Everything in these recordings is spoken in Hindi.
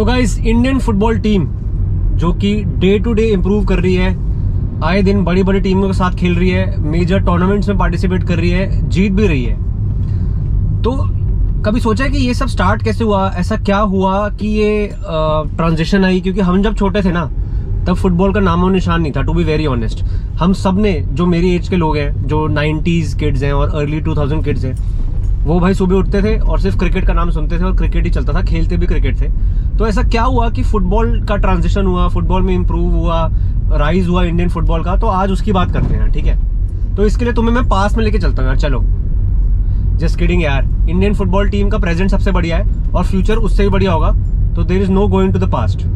तो गाइस, इंडियन फुटबॉल टीम जो कि डे टू डे इम्प्रूव कर रही है, आए दिन बड़ी बड़ी टीमों के साथ खेल रही है, मेजर टूर्नामेंट्स में पार्टिसिपेट कर रही है, जीत भी रही है। तो कभी सोचा है कि ये सब स्टार्ट कैसे हुआ, ऐसा क्या हुआ कि ये ट्रांजिशन आई? क्योंकि हम जब छोटे थे ना, तब फुटबॉल का नामो निशान नहीं था, टू बी वेरी ऑनेस्ट। हम सब ने, जो मेरी एज के लोग हैं, जो 90s किड्स हैं और अर्ली 2000 किड्स हैं, वो भाई सुबह उठते थे और सिर्फ क्रिकेट का नाम सुनते थे और क्रिकेट ही चलता था, खेलते भी क्रिकेट थे। तो ऐसा क्या हुआ कि फुटबॉल का ट्रांजिशन हुआ, फुटबॉल में इंप्रूव हुआ, राइज हुआ इंडियन फुटबॉल का? तो आज उसकी बात करते हैं, ठीक है? तो इसके लिए तुम्हें मैं पास में लेके चलता हूँ यार, चलो। जस्ट किडिंग यार, इंडियन फुटबॉल टीम का प्रेजेंट सबसे बढ़िया है और फ्यूचर उससे भी बढ़िया होगा। तो there is no going to the past.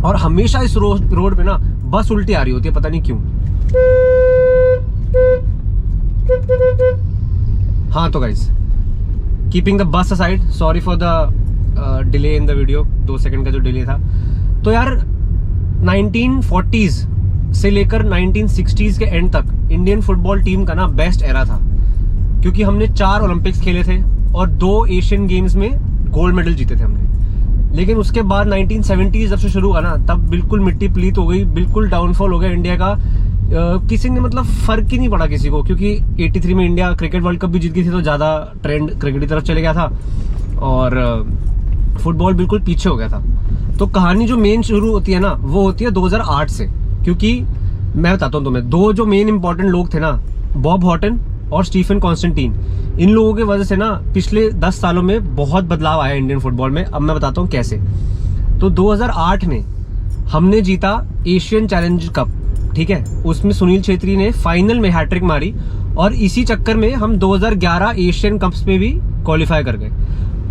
और हमेशा इस रोड पे ना बस उल्टी आ रही होती है, पता नहीं क्यों। हाँ तो guys, keeping the bus aside, sorry for the delay in the video, 2 second का जो डिले था। तो यार 1940s से लेकर 1960s के एंड तक इंडियन फुटबॉल टीम का ना बेस्ट एरा था, क्योंकि हमने 4 ओलंपिक्स खेले थे और 2 एशियन गेम्स में गोल्ड मेडल जीते थे हमने। लेकिन उसके बाद 1970s जब से शुरू हुआ ना, तब बिल्कुल मिट्टी पलीत हो गई, बिल्कुल डाउनफॉल हो गया इंडिया का। किसी ने मतलब फर्क ही नहीं पड़ा किसी को, क्योंकि 83 में इंडिया क्रिकेट वर्ल्ड कप भी जीत गई थी, तो ज्यादा ट्रेंड क्रिकेट की तरफ चले गया था और फुटबॉल बिल्कुल पीछे हो गया था। तो कहानी जो मेन शुरू होती है ना, वो होती है 2008 से। क्योंकि मैं बताता हूँ तुम्हें, 2 जो मेन इंपॉर्टेंट लोग थे ना, बॉब हॉटन और स्टीफन कॉन्स्टेंटीन, इन लोगों की वजह से ना पिछले 10 सालों में बहुत बदलाव आया इंडियन फुटबॉल में। अब मैं बताता हूँ कैसे। तो 2008 में हमने जीता एशियन चैलेंज कप, ठीक है? उसमें सुनील छेत्री ने फाइनल में हैट्रिक मारी और इसी चक्कर में हम 2011 एशियन कप्स में भी क्वालिफाई कर गए।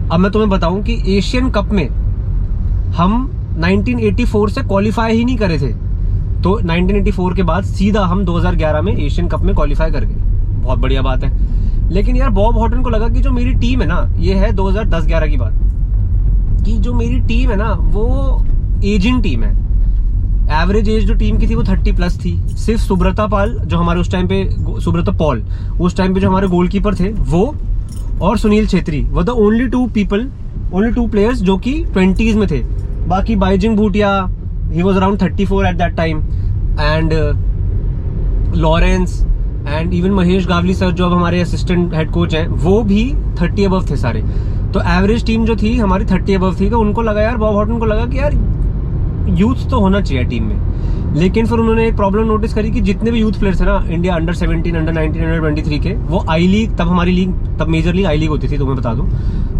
अब मैं तुम्हें बताऊं कि एशियन कप में हम 1984 से क्वालिफाई ही नहीं करे थे, तो 1984 के बाद सीधा हम 2011 में एशियन कप में क्वालिफाई कर गए। बहुत बढ़िया बात है। लेकिन यार बॉब हॉटन को लगा कि जो मेरी टीम है ना, ये है 2010-11 की बात, कि जो मेरी टीम है ना वो एजिंग टीम है। एवरेज एज जो टीम की थी वो 30+ थी। सिर्फ सुब्रता पाल, जो हमारे उस टाइम पे, सुब्रता पॉल उस टाइम पे जो हमारे गोलकीपर थे, वो और Sunil Chhetri were the only 2 players जो कि 20s में थे। बाकी Baichung Bhutia, he was around 34 at that time, and Lawrence and even Mahesh Gawli sir, जो अब हमारे असिस्टेंट हेड कोच हैं, वो भी 30 अबव थे सारे। तो एवरेज टीम जो थी हमारी 30 अबव थी। तो उनको लगा, यार बॉब हॉटन को लगा कि यार यूथ तो होना चाहिए टीम में। लेकिन फिर उन्होंने एक प्रॉब्लम नोटिस करी कि जितने भी यूथ प्लेयर्स थे ना, इंडिया अंडर 17, अंडर 19, अंडर 23 के, वो आई लीग, तब हमारी लीग, तब मेजर लीग आई लीग होती थी, तो मैं बता दूं,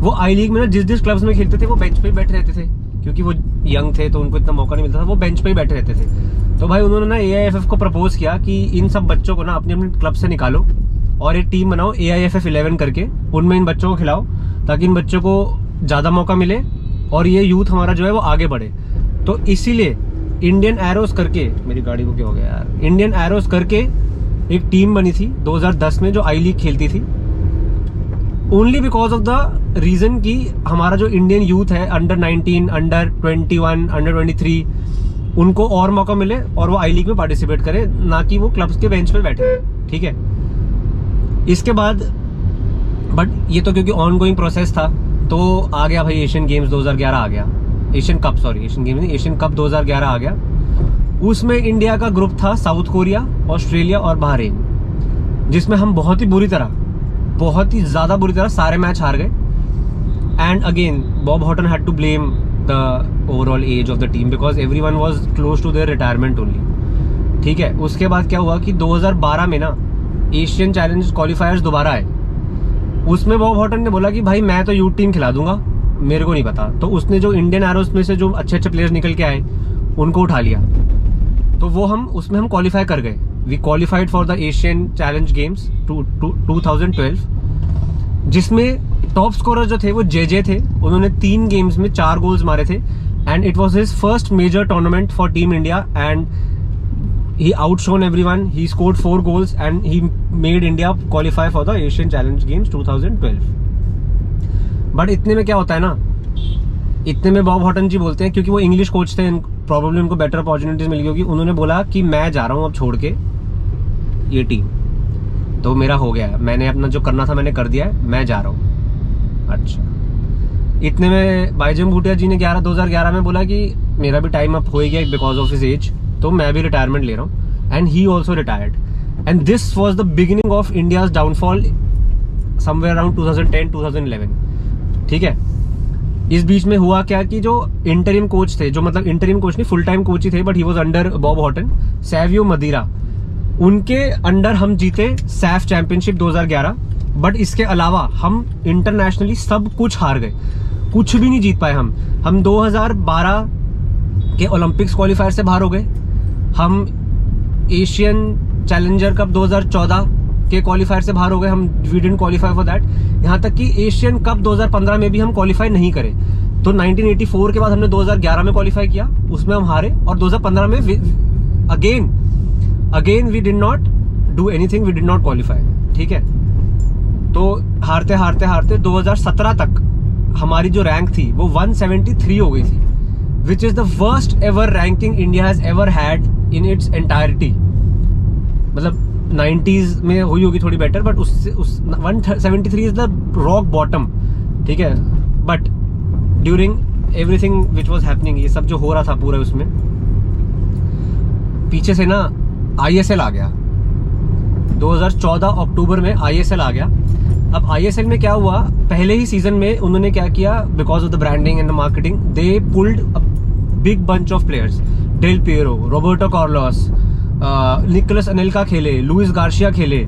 वो आई लीग में ना जिस क्लब्स में खेलते थे वो बेंच पे ही बैठे रहते थे, क्योंकि वो यंग थे तो उनको इतना मौका नहीं मिलता था, वो बेंच पे ही बैठे रहते थे। तो भाई उन्होंने ना AIFF को प्रपोज किया कि इन सब बच्चों को ना अपने अपने क्लब से निकालो और एक टीम बनाओ AIFF 11 करके, उनमें इन बच्चों को खिलाओ, ताकि इन बच्चों को ज्यादा मौका मिले और ये यूथ हमारा जो है वो आगे बढ़े। तो इसीलिए इंडियन एरोस करके, मेरी गाड़ी को क्या हो गया यार, इंडियन एरोस करके एक टीम बनी थी 2010 में, जो आई लीग खेलती थी, only because of the reason कि हमारा जो इंडियन यूथ है, अंडर 19, अंडर 21, अंडर 23, उनको और मौका मिले और वो आई लीग में पार्टिसिपेट करे, ना कि वो क्लब्स के बेंच पे बैठे रहे, ठीक है? इसके बाद बट ये तो क्योंकि ऑन गोइंग प्रोसेस था, तो आ गया भाई एशियन गेम्स 2011 आ गया, Asian cup, sorry Asian game नहीं, एशियन कप 2011 आ गया। उसमें इंडिया का ग्रुप था साउथ कोरिया, ऑस्ट्रेलिया और बहरीन, जिसमें हम बहुत ही ज्यादा बुरी तरह सारे मैच हार गए। And again Bob Houghton had to blame the overall age of the team, because everyone was close to their retirement only, ठीक है? उसके बाद क्या हुआ कि 2012 में ना एशियन चैलेंज क्वालिफायर्स दोबारा आए। उसमें बॉब हॉटन ने बोला कि भाई मैं तो यूथ टीम खिला दूंगा, मेरे को नहीं पता। तो उसने जो इंडियन एरोस में से जो अच्छे प्लेयर्स निकल के आए, उनको उठा लिया। तो वो उसमें हम क्वालिफाई कर गए। We qualified for the Asian challenge games 2012, जिसमें टॉप स्कोरर जो थे वो जे थे। उन्होंने 3 गेम्स में 4 गोल्स मारे थे, and it was his first major tournament for team India, and he outshone everyone. He scored 4 goals and he made India qualify for the Asian Challenge Games 2012. But इतने में क्या होता है ना, इतने में बॉब हॉटन जी बोलते हैं, क्योंकि वो इंग्लिश कोच थे, प्रॉब्लली उनको बेटर अपॉर्चुनिटीज मिल गई होगी, उन्होंने बोला कि मैं जा रहा हूँ अब छोड़ के ये टीम, तो मेरा हो गया है, मैंने अपना जो करना था मैंने कर दिया है, मैं जा रहा हूँ। अच्छा, इतने में बाईजम भूटिया जी ने 2011 में बोला कि मेरा भी टाइम अप हो गया बिकॉज ऑफ हिज एज, तो मैं भी रिटायरमेंट ले रहा हूँ, and he also retired. And this was the beginning of India's downfall somewhere around 2010-2011। ठीक है, इस बीच में हुआ क्या कि जो इंटरिम कोच थे, जो मतलब इंटरिम कोच नहीं, फुल टाइम कोच ही थे, but he was under Bob Houghton, Savio Medeira, उनके अंडर हम जीते सैफ चैंपियनशिप 2011। बट इसके अलावा हम इंटरनेशनली सब कुछ हार गए, कुछ भी नहीं जीत पाए हम 2012 के ओलंपिक्स क्वालिफायर से बाहर हो गए, हम एशियन चैलेंजर कप 2014 के क्वालिफायर से बाहर हो गए, हम we didn't qualify for that. यहाँ तक कि एशियन कप 2015 में भी हम क्वालिफाई नहीं करे। तो 1984 के बाद हमने 2011 में क्वालिफाई किया, उसमें हम हारे, और 2015 में again we did not do anything, we did not qualify. ठीक है, तो हारते हारते हारते 2017 तक हमारी जो रैंक थी वो 173 हो गई थी, which is the worst ever ranking India has ever had in its entirety. मतलब 90s में हुई होगी थोड़ी बेटर, बट उससे 173 इज द रॉक बॉटम। ठीक है, but during everything which was happening, ये सब जो हो रहा था पूरा, उसमें पीछे से ना ISL आ गया। 2014 अक्टूबर में ISL आ गया। अब ISL में क्या हुआ, पहले ही सीजन में उन्होंने क्या किया, because of the branding and the marketing, they pulled a big bunch of players. Del Piero, Roberto Carlos, Nicolas Anelka खेले, लुइस गार्शिया खेले,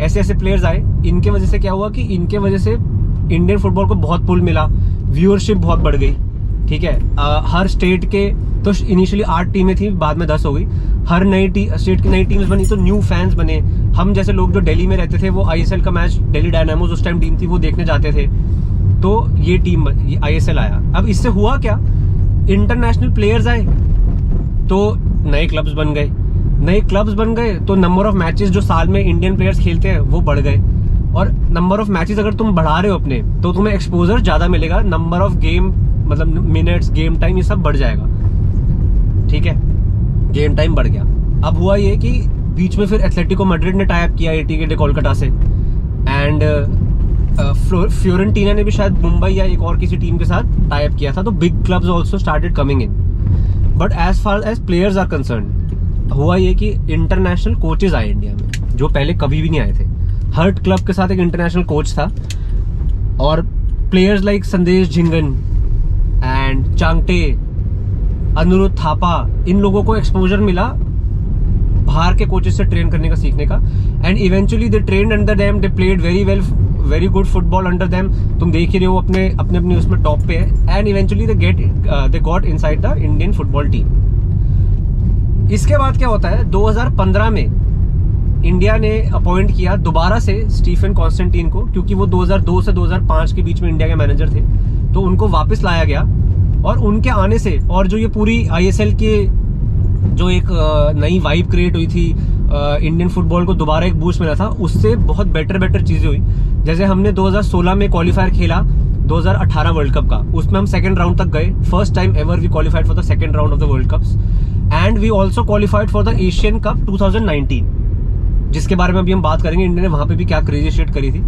ऐसे ऐसे प्लेयर्स आए। इनके वजह से क्या हुआ कि इनके वजह से इंडियन फुटबॉल को बहुत पुल मिला, व्यूअरशिप बहुत बढ़ गई। ठीक है, हर स्टेट के, तो इनिशियली 8 टीमें थी, बाद में 10 हो गई। हर नई स्टेट की नई टीम्स बनी, तो न्यू फैंस बने। हम जैसे लोग जो दिल्ली में रहते थे, वो ISL का मैच, दिल्ली डायनामोज उस टाइम टीम थी, वो देखने जाते थे। तो ये टीम ISL आया। अब इससे हुआ क्या, इंटरनेशनल प्लेयर्स आए, तो नए क्लब्स बन गए। नए क्लब्स बन गए तो नंबर ऑफ मैचेस जो साल में इंडियन प्लेयर्स खेलते हैं वो बढ़ गए, और नंबर ऑफ मैचेस अगर तुम बढ़ा रहे हो अपने, तो तुम्हें एक्सपोजर ज्यादा मिलेगा, नंबर ऑफ गेम, मतलब मिनट्स, गेम टाइम, ये सब बढ़ जाएगा। ठीक है, गेम टाइम बढ़ गया। अब हुआ ये कि बीच में फिर एथलेटिको मैड्रिड ने टाई अप किया ATK डे कोलकाता से, एंड फ्योरेंटीना ने भी शायद मुंबई या एक और किसी टीम के साथ टाई अप किया था। तो big clubs also started coming in. But as far as players are concern, हुआ ये कि इंटरनेशनल कोचेज आए इंडिया में, जो पहले कभी भी नहीं आए थे। हर क्लब के साथ एक इंटरनेशनल कोच था, और प्लेयर्स लाइक संदेश झिंगन एंड चांगटे, अनुरुद्ध थापा, इन लोगों को एक्सपोजर मिला बाहर के कोचेस से ट्रेन करने का, सीखने का। And eventually they trained under them, they played very well, very good football under them. तुम देख ही रहे हो, अपने अपने उसमें टॉप पे है। And eventually they got inside the Indian football team. इसके बाद क्या होता है, 2015 में इंडिया ने अपॉइंट किया दोबारा से स्टीफन कॉन्स्टेंटीन को, क्योंकि वो 2002 से 2005 के बीच में इंडिया के मैनेजर थे, तो उनको वापस लाया गया। और उनके आने से, और जो ये पूरी ISL के जो एक नई वाइब क्रिएट हुई थी, इंडियन फुटबॉल को दोबारा एक बूस्ट मिला था, उससे बहुत बेटर चीजें हुई। जैसे हमने 2016 में क्वालिफायर खेला 2018 वर्ल्ड कप का, उसमें हम सेकंड राउंड तक गए। First time ever we qualified for the second round of the World Cups, and we also qualified for the Asian Cup 2019, जिसके बारे में अभी हम बात करेंगे, इंडिया ने वहां पे भी क्या क्रेजी शिट करी थी।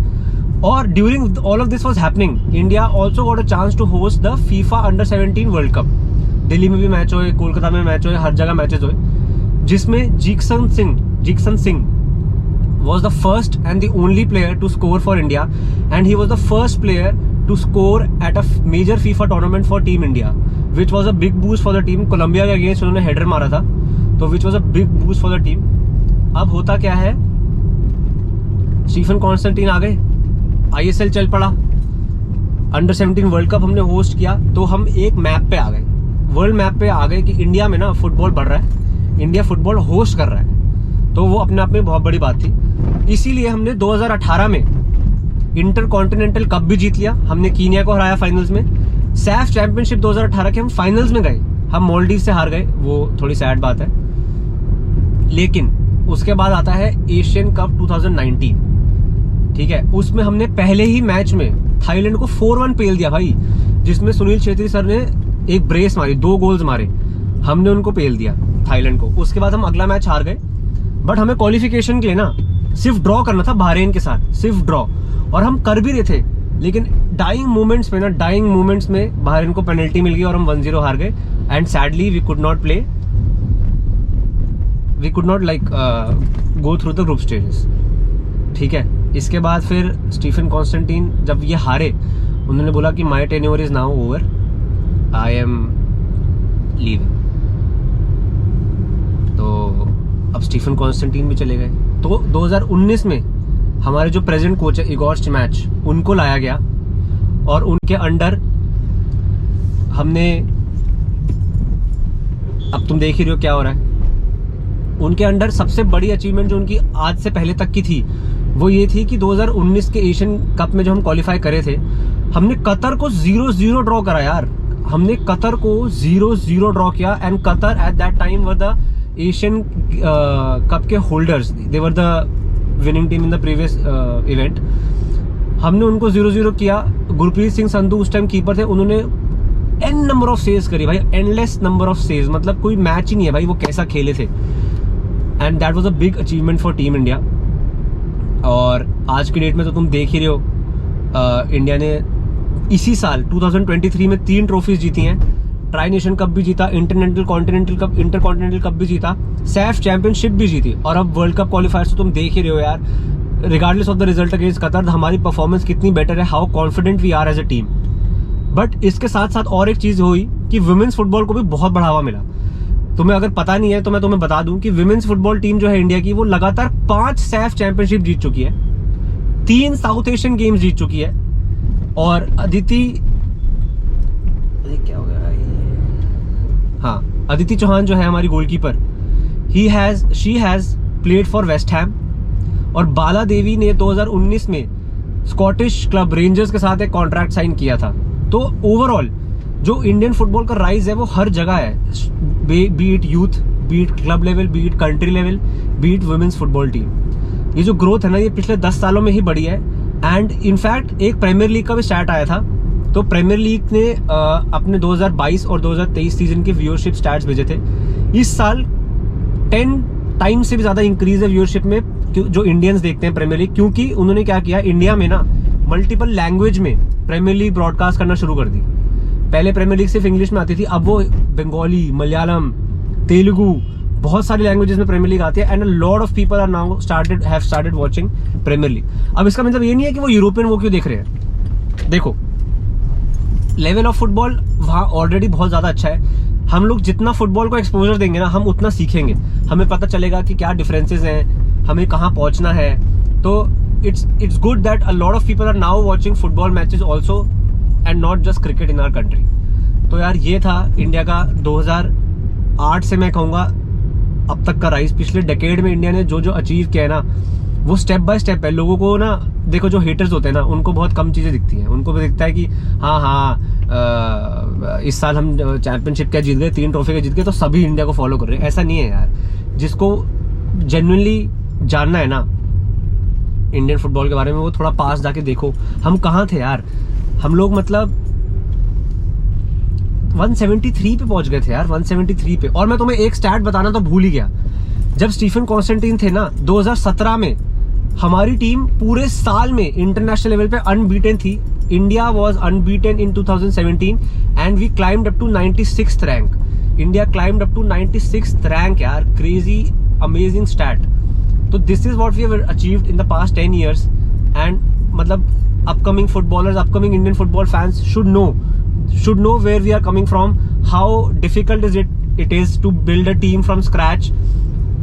और during all of this was happening, India also got a chance to host the FIFA अंडर-17 वर्ल्ड कप। दिल्ली में भी मैच हुए, कोलकाता में मैच हुए, हर जगह मैचेस हुए, जिसमें Jeakson Singh was the first and the only player to score for India, and he was the first player to score at a major FIFA tournament for Team India, which was a big boost for the team. Colombia के अगेंस्ट उन्होंने हेडर मारा था, तो which was a big boost for the team. अब होता क्या है, स्टीफन कॉन्स्टेंटीन आ गए, ISL चल पड़ा, अंडर-17 वर्ल्ड कप हमने होस्ट किया, तो हम एक मैप पे आ गए, वर्ल्ड मैप पे आ गए कि इंडिया में ना फुटबॉल बढ़ रहा है, इंडिया फुटबॉल होस्ट कर रहा है। तो वो अपने आप में बहुत बड़ी बात थी। इसीलिए हमने 2018 में इंटर कॉन्टिनेंटल कप भी जीत लिया, हमने कीनिया को हराया फाइनल्स में। सैफ चैंपियनशिप 2018 के हम फाइनल्स में गए, हम मालदीव से हार गए, वो थोड़ी सैड बात है। लेकिन उसके बाद आता है एशियन कप 2019, ठीक है, उसमें हमने पहले ही मैच में थाईलैंड को 4-1 पेल दिया भाई, जिसमें सुनील छेत्री सर ने एक ब्रेस मारी, 2 गोल्स मारे, हमने उनको पेल दिया थाईलैंड को। उसके बाद हम अगला मैच हार गए, बट हमें क्वालिफिकेशन के लिए ना सिर्फ ड्रॉ करना था बहरीन के साथ, सिर्फ ड्रॉ, और हम कर भी रहे थे। लेकिन डाइंग मोमेंट्स में बहरीन को पेनल्टी मिल गई और हम 1-0 हार गए and sadly we could not like go through the group stages. ठीक है, इसके बाद फिर स्टीफन कॉन्स्टेंटीन जब ये हारे, उन्होंने बोला कि my tenure is now over, I am leaving. तो अब स्टीफन कॉन्स्टेंटीन भी चले गए। तो 2019 में हमारे जो प्रेजेंट कोच है इगोर स्टिमैच, उनको लाया गया और उनके अंडर हमने, अब तुम देख ही रहे हो क्या हो रहा है, उनके अंडर सबसे बड़ी अचीवमेंट जो उनकी आज से पहले तक की थी वो ये थी कि 2019 के एशियन कप में जो हम क्वालिफाई करे थे, हमने कतर को 0-0 ड्रॉ करा यार। हमने कतर को 0-0 ड्रॉ किया and Qatar at that time were the Asian Cup के holders, they were the winning team in the previous event. हमने उनको 0-0 किया। गुरप्रीत सिंह संधू उस टाइम कीपर थे, उन्होंने एन नंबर ऑफ सेव्स करी भाई, एंडलेस नंबर ऑफ सेव्स, मतलब कोई मैच ही नहीं है भाई वो कैसा खेले थे। And that was a big achievement for team India. और आज की डेट में तो तुम देख ही रहे हो, इंडिया ने इसी साल 2023 में 3 ट्रॉफीज जीती हैं। ट्राई नेशन कप भी जीता, इंटरकॉन्टिनेंटल कप भी जीता, सैफ चैंपियनशिप भी जीती और अब वर्ल्ड कप क्वालिफायर्स तो तुम देख ही रहे हो यार। Regardless of the result against Qatar, हमारी परफॉर्मेंस कितनी बेटर है, how confident we are as a team. But इसके साथ साथ और एक चीज हुई कि वुमेन्स फुटबॉल को भी बहुत बढ़ावा मिला। तुम्हें अगर पता नहीं है तो मैं तुम्हें बता दूं कि विमेन्स फुटबॉल टीम जो है इंडिया की, वो लगातार 5 सैफ चैंपियनशिप जीत चुकी है, 3 साउथ एशियन गेम्स जीत चुकी है। और अदिति, क्या हो गया, हाँ, अदिति चौहान जो है हमारी goalkeeper, she has played for West Ham. और बाला देवी ने 2019 में स्कॉटिश क्लब रेंजर्स के साथ एक कॉन्ट्रैक्ट साइन किया था। तो ओवरऑल जो इंडियन फुटबॉल का राइज है वो हर जगह है, be it youth, be it club level, be it country level, be it women's football team. ये जो ग्रोथ है ना, ये पिछले 10 सालों में ही बढ़ी है। एंड इनफैक्ट एक प्रीमियर लीग का भी स्टार्ट आया था, तो प्रीमियर लीग ने अपने 2022 और 2023 सीजन के व्यूअरशिप स्टैट्स भेजे थे। इस साल 10 टाइम से भी ज्यादा इंक्रीज है व्यूअरशिप में जो इंडियंस देखते हैं प्रीमियर लीग, क्योंकि उन्होंने क्या किया, इंडिया में ना मल्टीपल लैंग्वेज में प्रीमियर लीग ब्रॉडकास्ट करना शुरू कर दी। पहले प्रीमियर लीग सिर्फ इंग्लिश में आती थी, अब वो बंगाली, मलयालम, तेलुगु, बहुत सारी लैंग्वेजेस में प्रीमियर लीग आती है। And a lot of people are now have started watching Premier League. अब इसका मतलब ये नहीं है कि वो यूरोपियन वो क्यों देख रहे हैं। देखो, लेवल ऑफ फुटबॉल वहाँ ऑलरेडी बहुत ज्यादा अच्छा है। हम लोग जितना फुटबॉल को एक्सपोजर देंगे ना, हम उतना सीखेंगे, हमें पता चलेगा कि क्या डिफरेंसेस हैं, हमें कहाँ पहुंचना है। तो it's good that a lot of people are now watching football matches also and not just cricket in our country. तो यार ये था इंडिया का 2008 से मैं कहूँगा अब तक का राइज। पिछले डेकेड में इंडिया ने जो जो अचीव किया है ना, वो स्टेप बाय स्टेप है। लोगों को ना, देखो जो हेटर्स होते हैं ना, उनको बहुत कम चीजें दिखती हैं। उनको भी दिखता है कि हाँ इस साल हम चैंपियनशिप क्या जीत गए, 3 ट्रॉफी का जीत गए, तो सभी इंडिया को फॉलो कर रहे हैं। ऐसा नहीं है यार। जिसको जेन्युइनली जानना है ना इंडियन फुटबॉल के बारे में, वो थोड़ा पास जाके देखो हम कहाँ थे यार। हम लोग मतलब 173 पे पहुंच गए थे यार, 173 पे। और मैं तुम्हें एक स्टैट बताना तो भूल ही गया, जब स्टीफन कॉन्स्टेंटीन थे ना 2017 में, हमारी टीम पूरे साल में इंटरनेशनल लेवल पे अनबीटेन थी। India was unbeaten in 2017 and we climbed up to 96th rank. India climbed up to 96th rank यार, क्रेजी अमेजिंग स्टैट। तो this is what we have achieved in the past 10 years and मतलब upcoming footballers, upcoming Indian football fans should know where we are coming from, how difficult it is to build a team from scratch,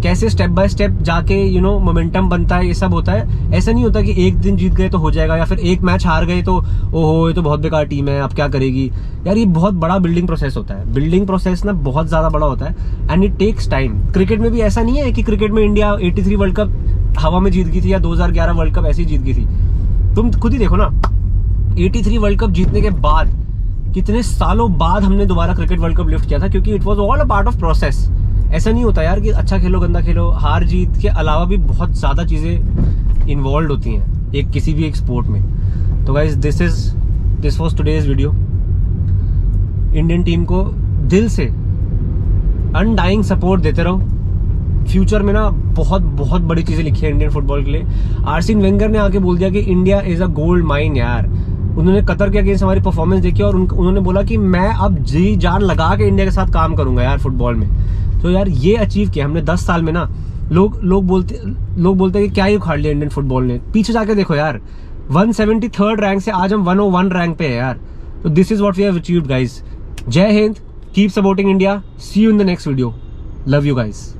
कैसे स्टेप बाय स्टेप जाके मोमेंटम बनता है, ये सब होता है। ऐसा नहीं होता कि एक दिन जीत गए तो हो जाएगा, या फिर एक मैच हार गए तो ओहो ये तो बहुत बेकार टीम है, अब क्या करेगी यार। ये बहुत बड़ा बिल्डिंग प्रोसेस होता है। बिल्डिंग प्रोसेस ना बहुत ज्यादा बड़ा होता है and it takes time. Cricket में भी ऐसा नहीं है कि क्रिकेट में इंडिया 83 वर्ल्ड कप हवा में जीत गई थी या 2011 वर्ल्ड कप ऐसे ही जीत गई थी। तुम खुद ही देखो ना, 83 वर्ल्ड कप जीतने के बाद कितने सालों बाद हमने दोबारा क्रिकेट वर्ल्ड कप लिफ्ट किया था, क्योंकि it was all a part of process. ऐसा नहीं होता यार कि अच्छा खेलो गंदा खेलो, हार जीत के अलावा भी बहुत ज्यादा चीजें इन्वॉल्व होती हैं एक किसी भी एक स्पोर्ट में। तो guys this was today's video. Indian team को दिल से अनडाइंग सपोर्ट देते रहो। फ्यूचर में ना बहुत बहुत बड़ी चीजें लिखी है इंडियन फुटबॉल के लिए। आर्सेन वेंगर ने आके बोल दिया कि India is a gold mine यार। उन्होंने कतर के अगेंस्ट हमारी परफॉर्मेंस देखी और उन्होंने बोला कि मैं अब जी जान लगा के इंडिया के साथ काम करूंगा यार फुटबॉल में। तो यार ये अचीव किया हमने 10 साल में ना। लोग बोलते हैं कि क्या ही उखाड़ लिया इंडियन फुटबॉल ने। पीछे जाके देखो यार, 173rd रैंक से आज हम 101 रैंक पे है यार। तो this is what we have achieved guys. जय हिंद, keep supporting India, see you in the next video, love you guys.